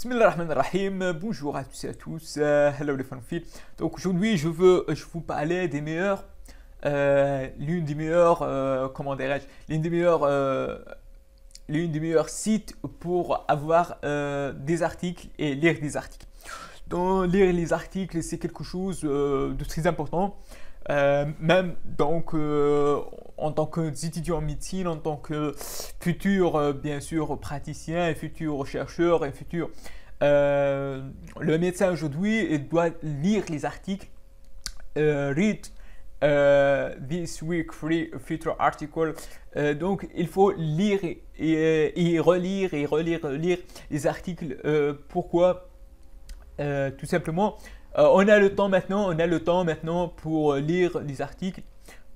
Bismillahirrahmanirrahim. Bonjour à tous et à tous. Hello les fanphiles. Donc aujourd'hui je vous parler des meilleurs, l'une des meilleures, comment dirais-je, l'une des meilleurs sites pour avoir des articles et lire des articles. Donc lire les articles c'est quelque chose de très important. Même donc en tant qu'étudiant en médecine, en tant que futur bien sûr praticien et futur chercheur et futur le médecin aujourd'hui il doit lire les articles, read this week free future article. Donc il faut lire et relire et relire les articles. Pourquoi? Tout simplement, on a le temps maintenant pour lire les articles.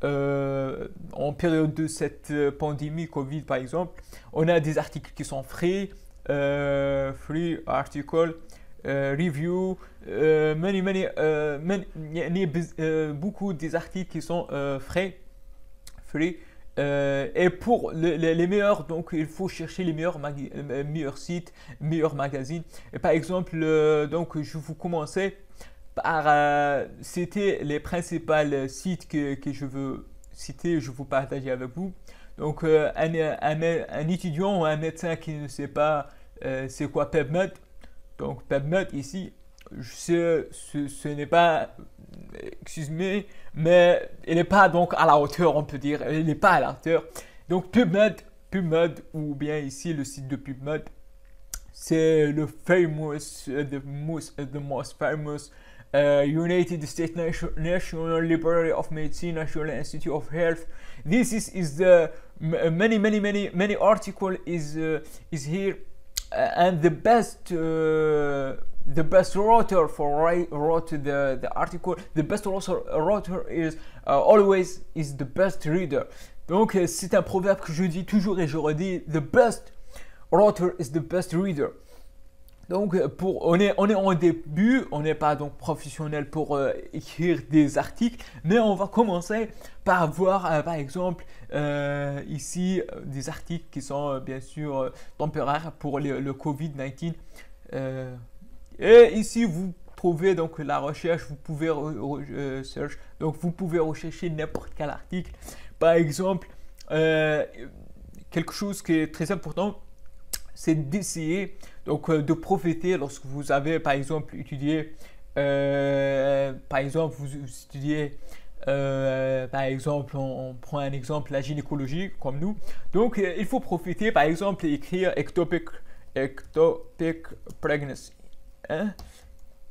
En période de cette pandémie Covid par exemple, on a des articles qui sont free article, review, beaucoup des articles qui sont free. Et pour les meilleurs, donc il faut chercher les meilleurs sites, meilleurs magazines. Et par exemple, donc je vous commençais par citer les principaux sites que je veux citer, je vous partager avec vous. Donc un étudiant ou un médecin qui ne sait pas c'est quoi PubMed. Donc PubMed ici, ce n'est pas, excuse-moi, mais il n'est pas donc à la hauteur, on peut dire, il n'est pas à la hauteur. Donc PubMed ou bien ici le site de PubMed, c'est le the most famous United States National Library of Medicine, National Institute of Health. This is the many article is here, and the best writer wrote the article. The best writer is always is the best reader. Donc c'est un proverbe que je dis toujours et je redis, the best writer is the best reader. Donc on est en début, on n'est pas donc professionnel pour écrire des articles, mais on va commencer par voir par exemple ici des articles qui sont bien sûr temporaires pour le Covid-19. Et ici vous trouvez donc la recherche, vous pouvez search, donc vous pouvez rechercher n'importe quel article. Par exemple, quelque chose qui est très important, c'est d'essayer donc de profiter lorsque vous avez par exemple étudié, par exemple vous étudiez, par exemple on prend un exemple la gynécologie comme nous. Donc il faut profiter par exemple et écrire ectopic pregnancy, hein?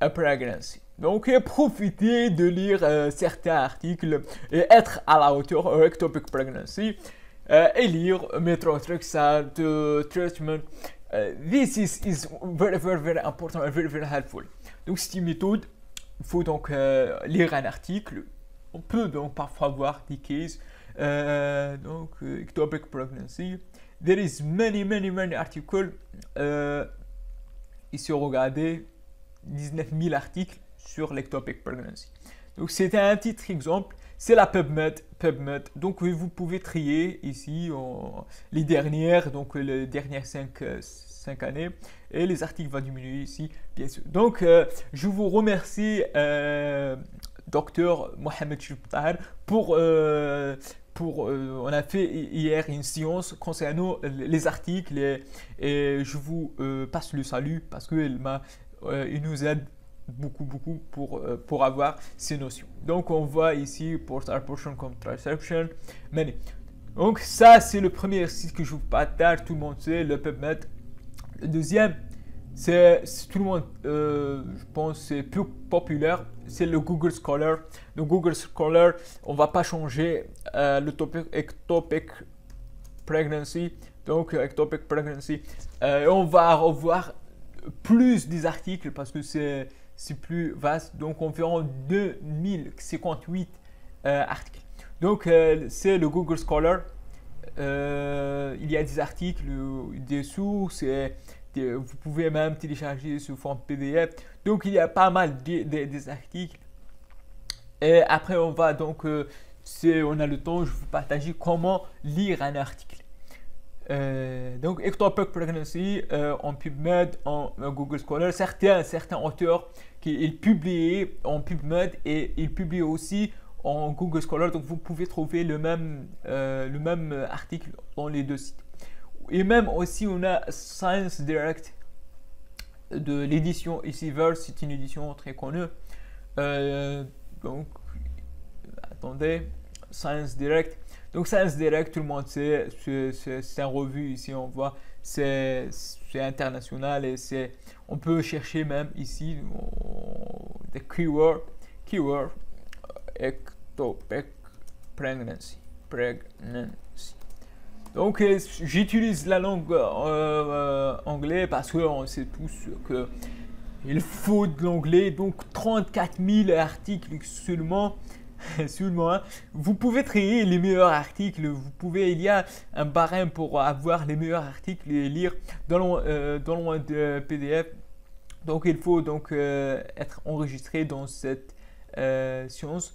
A pregnancy. Donc profitez de lire certains articles et être à la hauteur ectopic pregnancy. Et lire methotrexate treatment. This is very important and very helpful. Donc c'est une méthode. Il faut donc lire un article. On peut donc parfois voir des cases. Donc ectopic pregnancy. There is many articles. Ici regardez 19 000 articles sur l'ectopic pregnancy. Donc c'était un petit exemple. C'est la PubMed. Donc vous pouvez trier ici les dernières, donc les dernières 5 années. Et les articles vont diminuer ici, bien sûr. Donc je vous remercie, Dr Mohamed Chibtar, pour on a fait hier une séance concernant les articles et je vous passe le salut parce qu'il nous aide beaucoup pour avoir ces notions. Donc on voit ici pour abortion contraception. Donc ça c'est le premier site que je vous partage, tout le monde sait, le PubMed. Le deuxième c'est tout le monde, je pense c'est plus populaire, c'est le Google Scholar. Donc Google Scholar, on va pas changer le topic ectopic pregnancy. Donc ectopic pregnancy, on va revoir plus des articles parce que c'est plus vaste, donc environ 2058 articles. Donc c'est le Google Scholar. Il y a des articles, des sources, vous pouvez même télécharger sous forme PDF. Donc il y a pas mal des articles. Et après on va donc, si on a le temps, je vais vous partager comment lire un article. Donc, ectopic pregnancy en PubMed, en Google Scholar. Certains auteurs ils publient en PubMed et ils publient aussi en Google Scholar. Donc, vous pouvez trouver le même article dans les deux sites. Et même aussi, on a Science Direct de l'édition Elsevier. C'est une édition très connue. Donc, attendez, Science Direct. Donc Science Direct, tout le monde sait, c'est un revue ici, on voit, c'est international et on peut chercher même ici des keywords, ectopic pregnancy. Donc j'utilise la langue anglais parce qu'on sait tous que il faut de l'anglais, donc 34 000 articles seulement. Hein. Vous pouvez trier les meilleurs articles, il y a un barème pour avoir les meilleurs articles et lire dans le PDF. Donc il faut donc être enregistré dans cette science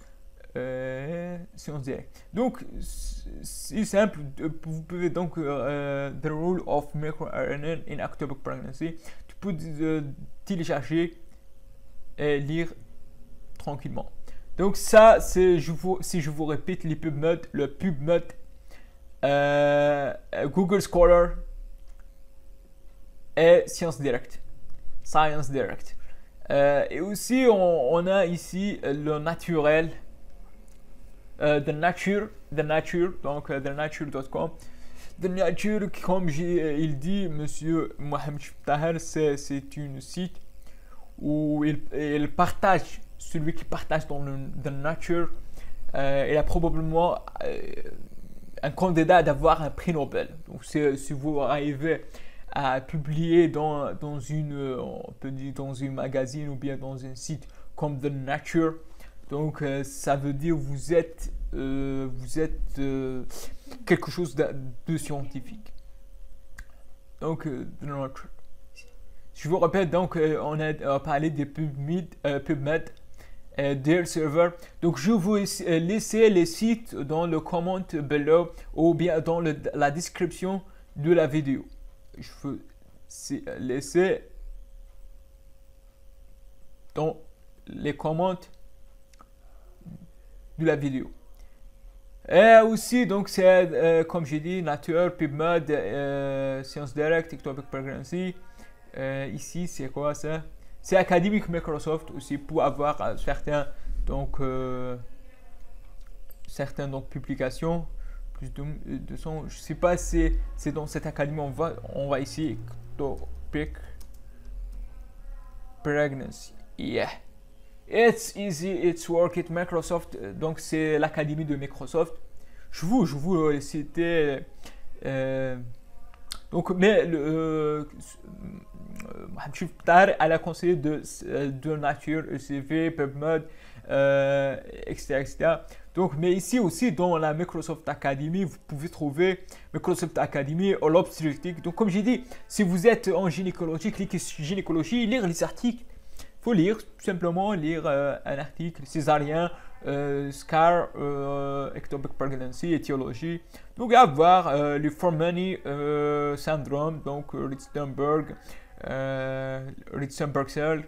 directe. Donc c'est simple, vous pouvez donc the rule of microRNA in ectopic pregnancy, tu peux télécharger et lire tranquillement. Donc ça, si je vous répète, le PubMed, Google Scholar et Science Direct. Et aussi, on a ici le naturel, The Nature, donc thenature.com. The Nature, comme il dit, monsieur Mohamed Tahir, c'est une site où il partage. Celui qui partage dans The Nature, il a probablement un candidat d'avoir un prix Nobel. Donc si vous arrivez à publier dans une magazine ou bien dans un site comme The Nature, donc ça veut dire vous êtes quelque chose de scientifique. Donc The Nature. Je vous rappelle donc on a parlé des PubMed. Their server. Donc je vous laisser les sites dans le comment below ou bien dans la description de la vidéo. Je veux laisser dans les commentaires de la vidéo. Et aussi donc c'est comme j'ai dit Nature, PubMed, Science Direct, Ectopic Pregnancy. Ici c'est quoi ça? C'est Academic Microsoft aussi pour avoir certaines publications, plus de son. Je sais pas si c'est dans cette académie. On va ici Ectopic Pregnancy. Yeah, it's easy, it's work at Microsoft. Donc c'est l'académie de Microsoft. Je vous citer. Donc, mais Mohamed Tahir a la conseillé de Nature, ECV, PubMed, etc. Donc, mais ici aussi dans la Microsoft Academy, vous pouvez trouver Microsoft Academy ou l'obstétrique. Donc, comme j'ai dit, si vous êtes en gynécologie, cliquez sur gynécologie, lire les articles. Il faut lire, tout simplement lire un article césarien, SCAR, ectopic pregnancy, étiologie. Donc, à voir le Fornmany syndrome, donc Ritzenberg-Cell,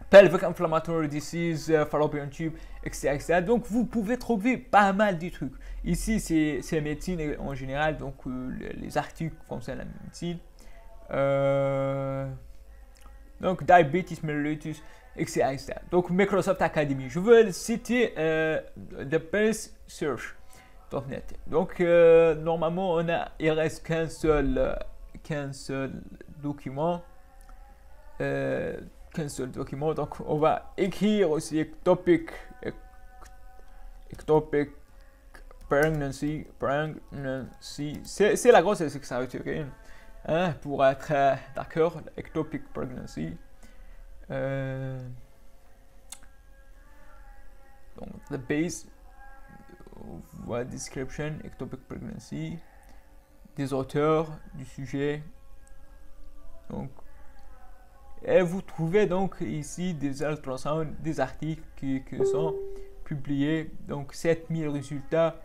pelvic inflammatory disease, fallopian tube, etc. Donc, vous pouvez trouver pas mal de trucs. Ici, c'est médecine en général, donc les articles concernent la médecine. Donc, diabetes mellitus, etc. Donc, Microsoft Academy. Je veux citer The Best Search.net. Donc, normalement, il reste qu'un seul document. Donc, on va écrire aussi ectopic pregnancy. C'est la grossesse extra-utérine. Hein, pour être d'accord, ectopic pregnancy. Donc, the base, voilà, description, ectopic pregnancy, des auteurs du sujet. Donc, et vous trouvez donc ici des ultrasounds, des articles qui sont publiés. Donc, 7000 résultats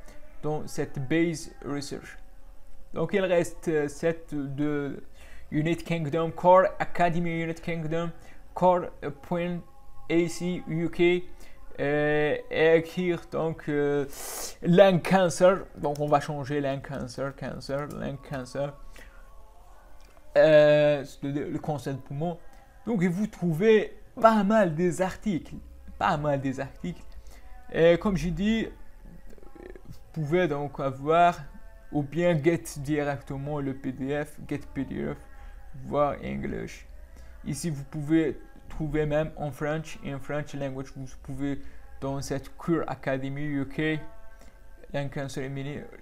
dans cette base research. Donc il reste 7 de United Kingdom, Core Academy United Kingdom, Core.ac UK, et écrire donc lung cancer. Donc on va changer lung cancer, lung cancer, le cancer de poumon. Donc vous trouvez pas mal des articles, et comme j'ai dit, vous pouvez donc avoir ou bien get directement le PDF, get PDF, voir English. Ici vous pouvez trouver même en French language. Vous pouvez dans cette Cure Academy UK, lung cancer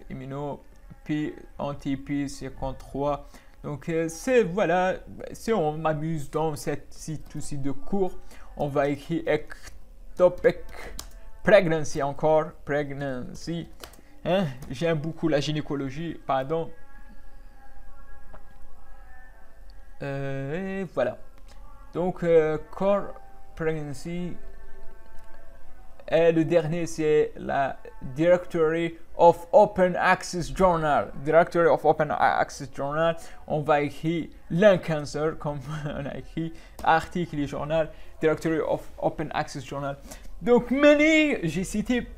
immuno, P anti-P 53. Donc c'est voilà, si on m'amuse dans cette site aussi de cours, on va écrire ectopic pregnancy encore, pregnancy. Hein? J'aime beaucoup la gynécologie, pardon. Et voilà. Donc core pregnancy. Et le dernier, c'est la Directory of Open Access Journal. Directory of Open Access Journal. On va écrire lung cancer, comme on a écrit article et journal. Directory of Open Access Journal. Donc, j'ai cité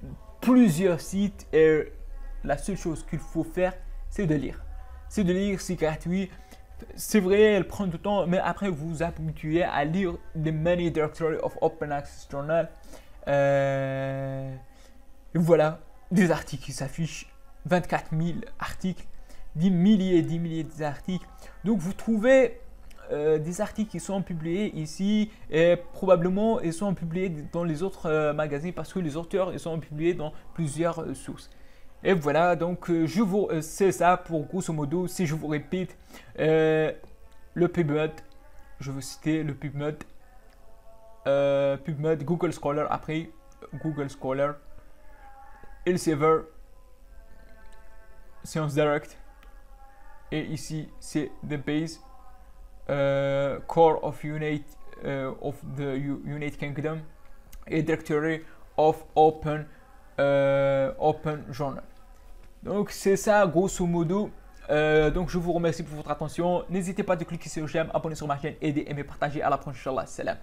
plusieurs sites et la seule chose qu'il faut faire, c'est de lire. C'est gratuit. C'est vrai, elle prend du temps, mais après vous vous habituez à lire les many Directory of Open Access Journal. Voilà, des articles qui s'affichent, 24 000 articles, 10 milliers d'articles. Donc vous trouvez des articles qui sont publiés ici et probablement ils sont publiés dans les autres magazines parce que les auteurs ils sont publiés dans plusieurs sources. Et voilà, donc c'est ça pour grosso modo. Si je vous répète, le PubMed, je veux citer le PubMed, Google Scholar, après Google Scholar, Elsevier, ScienceDirect, et ici c'est The Base, Core of the United Kingdom et Directory of Open Journal. Donc c'est ça grosso modo. Donc je vous remercie pour votre attention. N'hésitez pas à cliquer sur j'aime, abonner sur ma chaîne et d'aimer, partager. À la prochaine, Inch'Allah. Salam.